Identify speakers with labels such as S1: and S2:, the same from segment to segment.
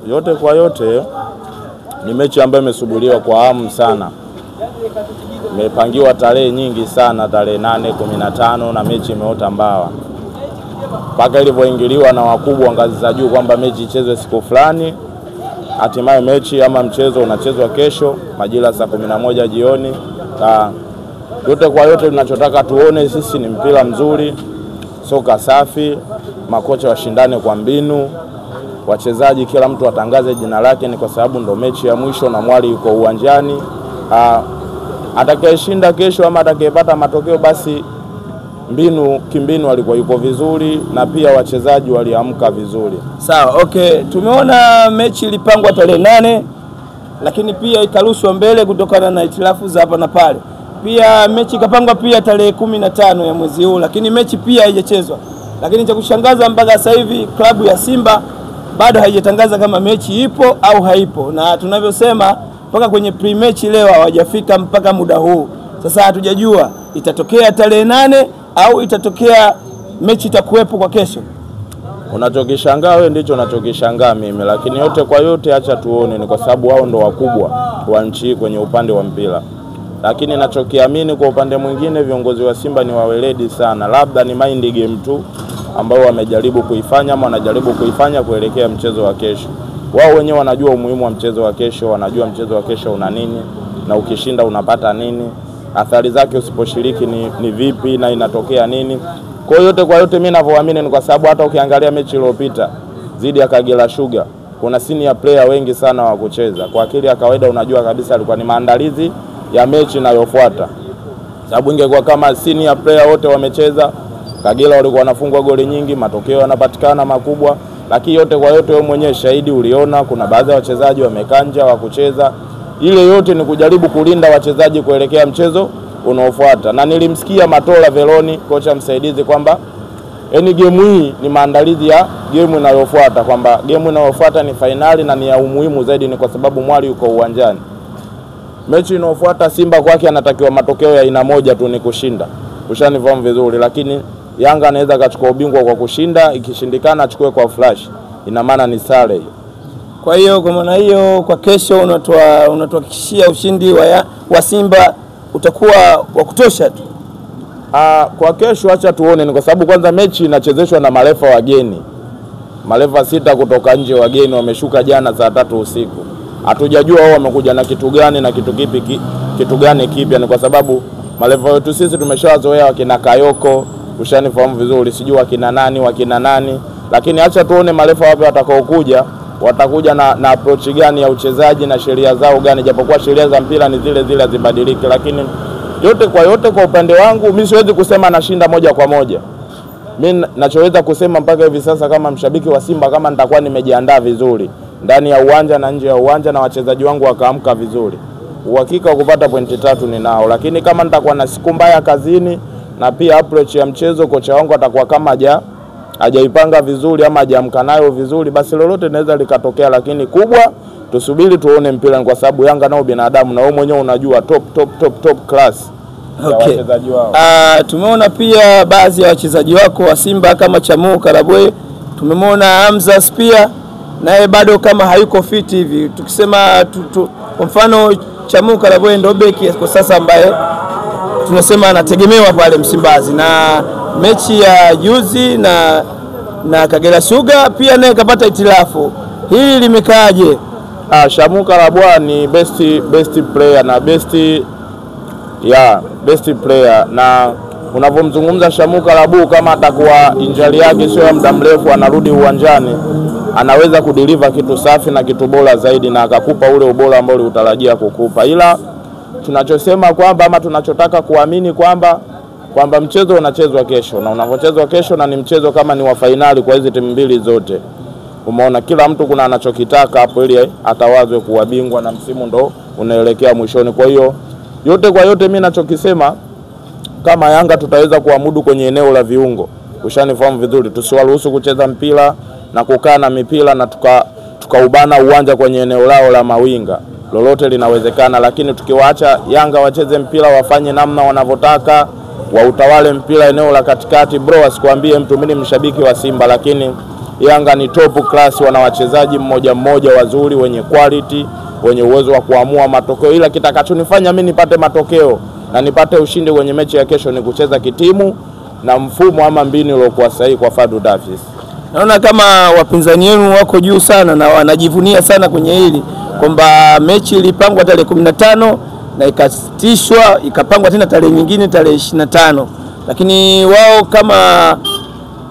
S1: Yote kwa yote ni mechi ambayo imesubiriwa kwa hamu sana. Imepangiwa tarehe nyingi sana, tarehe 8, 15 na mechi imeota mbawa. Mpaka ilivyoingiliwa na wakubwa ngazi za juu kwamba mechi ichezwe siku fulani, hatimaye mechi ama mchezo unachezwa kesho majira saa 11 jioni. Yote kwa yote tunachotaka tuone sisi ni mpira mzuri, soka safi, makocha washindane kwa mbinu, wachezaji kila mtu atangaze jina lake, ni kwa sababu ndo mechi ya mwisho na mwali yuko uwanjani. Atakayeshinda kesho ama atakayepata matokeo basi kimbinu alikuwa yuko vizuri na pia wachezaji waliamka vizuri.
S2: Sawa, okay. Tumeona mechi ilipangwa tarehe 8 lakini pia ikarushwa mbele kutokana na itilafu za hapa na pale. Pia mechi ikapangwa pia tarehe 15 ya mwezi huu, lakini mechi pia haijachezwa. Lakini cha kushangaza mpaka sasa hivi klabu ya Simba bado haijatangaza kama mechi ipo au haipo. Na tunavyosema mpaka kwenye pre-match leo hawajafika mpaka muda huu. Sasa hatujajua itatokea tarehe 8 au itatokea mechi itakuwepo kwa kesho.
S1: Unachokishangaa wewe ndicho unachokishangaa mimi, lakini yote kwa yote acha tuone, ni kwa sababu wao ndo wakubwa wa nchi kwenye upande wa mpira. Lakini ninachokiamini kwa upande mwingine viongozi wa Simba ni waweledi sana, labda ni mind game tu ambao wamejaribu kuifanya ama wanajaribu kuifanya kuelekea mchezo wa kesho. Wao wenyewe wanajua umuhimu wa mchezo wa kesho, wanajua mchezo wa kesho una nini na ukishinda unapata nini, athari zake usiposhiriki ni vipi na inatokea nini. Kwa yote kwa yote mimi ninavyoamini ni kwa sababu hata ukiangalia mechi iliyopita dhidi ya Kagera Sugar kuna senior player wengi sana wa kucheza. Kwa akili ya kawaida unajua kabisa alikuwa ni maandalizi ya mechi inayofuata. Sababu ingekuwa kama senior player wote wamecheza, Kagera walikuwa wanafungwa goli nyingi, matokeo yanapatikana makubwa. Lakini yote kwa yote wewe mwenyewe shahidi uliona kuna baadhi ya wachezaji wamekanja wa kucheza. Ile yote ni kujaribu kulinda wachezaji kuelekea mchezo unaofuata. Na nilimsikia Matola Veloni, kocha msaidizi, kwamba game hii ni maandalizi ya game inayofuata, kwamba game inayofuata ni finali na ni ya umuhimu zaidi ni kwa sababu mwali yuko uwanjani. Mechi inayofuata Simba kwake anatakiwa matokeo ya aina moja tu, ni kushinda. Ushanifahamu vizuri, lakini Yanga anaweza kachukua ubingwa kwa kushinda, ikishindikana achukue kwa flash. Ina maana ni sare hiyo.
S2: Kwa hiyo kwa maana hiyo kwa kesho unatuhakikishia ushindi wa Simba utakuwa wa kutosha tu.
S1: Kwa kesho acha tuone, ni kwa sababu kwanza mechi inachezeshwa na marefa wageni. Marefa 6 kutoka nje wageni wameshuka jana saa 3 usiku. Hatujajua wao wamekuja na kitu gani na kitu gani kipya, ni kwa sababu marefa wetu sisi tumeshawazoea wakina Kayoko, ushanifahamu vizuri, sijui wakina nani, lakini acha tuone marefa wapi watakaokuja, watakuja na approach gani ya uchezaji na sheria zao gani, japokuwa sheria za mpira ni zile zile hazibadiliki. Lakini yote kwa yote kwa upande wangu mimi siwezi kusema nashinda moja kwa moja. Mimi nachoweza kusema mpaka hivi sasa kama mshabiki wa Simba, kama nitakuwa nimejiandaa vizuri ndani ya uwanja na nje ya uwanja na wachezaji wangu wakaamka vizuri, uhakika wa kupata pointi 3 ninao. Lakini kama nitakuwa na siku mbaya kazini na pia approach ya mchezo kocha wangu atakuwa kama hajaipanga vizuri ama hajaamka nayo vizuri, basi lolote linaweza likatokea. Lakini kubwa tusubiri tuone mpira, kwa sababu Yanga nao binadamu na wewe mwenyewe unajua top class.
S2: Okay. Wachezaji wao. Tumeona pia baadhi ya wachezaji wako wa Simba kama Chamu Karabwe, tumemwona Hamza pia naye bado kama hayuko fit hivi. Tukisema kwa mfano Chamu Karabwe ndio beki kwa sasa ambaye tunasema anategemewa pale Msimbazi, na mechi ya juzi na Kagera Sugar pia naye kapata itilafu. Hili limekaaje?
S1: Chamu Karabwe ni best player na best player, na unavomzungumza Chamu Karabwe kama atakuwa injury yake sio ya muda mrefu anarudi uwanjani, anaweza kudeliver kitu safi na kitu bora zaidi na akakupa ule ubora ambao ulitarajia kukupa. Ila tunachosema kwamba ama tunachotaka kuamini kwamba mchezo unachezwa kesho, na unavochezwa kesho na ni mchezo kama ni wa finali kwa hizo timu mbili zote. Umeona kila mtu kuna anachokitaka hapo ili atawazwe kuwa bingwa na msimu ndo unaelekea mwishoni. Kwa hiyo yote kwa yote mimi ninachokisema kama Yanga tutaweza kuamudu kwenye eneo la viungo. Ushanifahamu vizuri, tusiwaruhusu kucheza mpira na kukaa na mipira na tukaubana uwanja kwenye eneo lao la mawinga. Lolote linawezekana, lakini tukiwaacha Yanga wacheze mpira wafanye namna wanavyotaka, wautawale mpira eneo la katikati, bro asikwambie mtu mimi ni mshabiki wa Simba, lakini Yanga ni top class, wana wachezaji mmoja mmoja wazuri wenye quality, wenye uwezo wa kuamua matokeo, ila kitakachonifanya mimi nipate matokeo na nipate ushindi kwenye mechi ya kesho ni kucheza kitimu na mfumo ama mbinu uliokuwa sahihi kwa Fadlu Davis.
S2: Naona kama wapinzani wenu wako juu sana na wanajivunia sana kwenye hili kwamba mechi ilipangwa tarehe 15 na ikasitishwa ikapangwa tena tarehe nyingine tarehe 25, lakini wao kama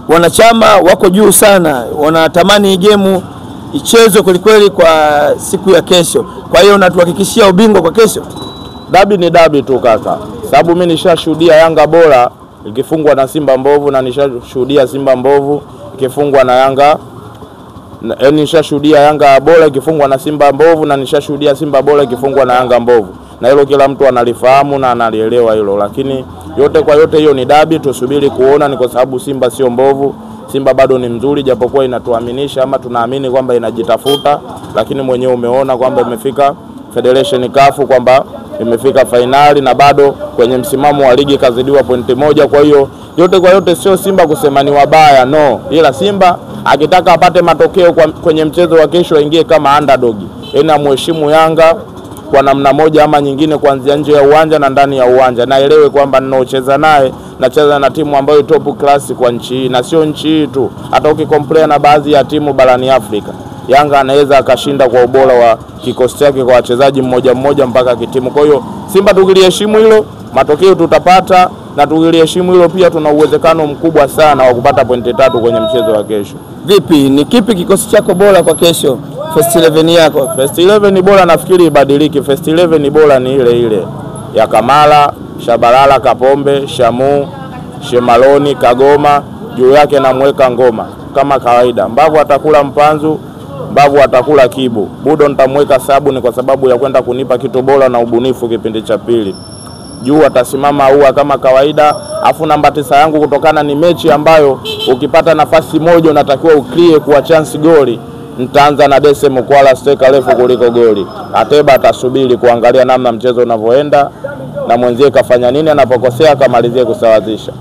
S2: wanachama wako juu sana, wanatamani game ichezwe kweli kwa siku ya kesho. Kwa hiyo natuhakikishia ubingwa kwa kesho.
S1: Dabi ni dabi tu kaka, sababu mimi nishashuhudia Yanga bora ikifungwa na Simba mbovu na nishashuhudia Simba mbovu ikifungwa na Yanga, nishashuhudia Yanga bora ikifungwa na Simba mbovu na nishashuhudia Simba bora ikifungwa na Yanga mbovu, na hilo kila mtu analifahamu na analielewa hilo. Lakini yote kwa yote hiyo ni dabi, tusubiri kuona. Ni kwa sababu Simba sio mbovu, Simba bado ni mzuri, japokuwa inatuaminisha ama tunaamini kwamba inajitafuta, lakini mwenyewe umeona kwamba imefika Federation Cup, kwamba imefika finali na bado kwenye msimamo wa ligi kazidiwa pointi moja. Kwa hiyo yote kwa yote sio Simba kusema ni wabaya, no, ila Simba akitaka apate matokeo kwenye mchezo wa kesho aingie kama underdog, yaani amheshimu Yanga kwa namna moja ama nyingine, kuanzia nje ya uwanja na ndani ya uwanja. Naelewe kwamba ninaocheza naye nacheza na timu ambayo top class kwa nchi hii, na sio nchi hii tu, hata ukicompare na baadhi ya timu barani Afrika. Yanga anaweza akashinda kwa ubora wa kikosi chake kwa wachezaji mmoja mmoja mpaka kitimu. Kwa hiyo Simba tukiliheshimu hilo, matokeo tutapata, na tukiliheshimu hilo pia tuna uwezekano mkubwa sana wa kupata pointi 3 kwenye mchezo wa kesho.
S2: Vipi, ni kipi kikosi chako bora kwa kesho? First 11 yako.
S1: First 11 bora nafikiri ibadiliki. First 11 bora ni ile ile ya Kamala, Shabalala, Kapombe, Shamu, Shemaloni, Kagoma, juu yake namweka Ngoma kama kawaida. Mbavu atakula Mpanzu, Mbavu atakula Kibu. Budo nitamweka sabu ni kwa sababu ya kwenda kunipa kitu bora na ubunifu kipindi cha pili. Juu atasimama Aua kama kawaida. Afu namba 9 yangu, kutokana ni mechi ambayo ukipata nafasi moja unatakiwa uklie kwa chance goli, nitaanza na Dese Mkwala, steka refu kuliko goli. Ateba atasubiri kuangalia namna mchezo unavyoenda na mwenzie kafanya nini, anapokosea akamalizie kusawazisha.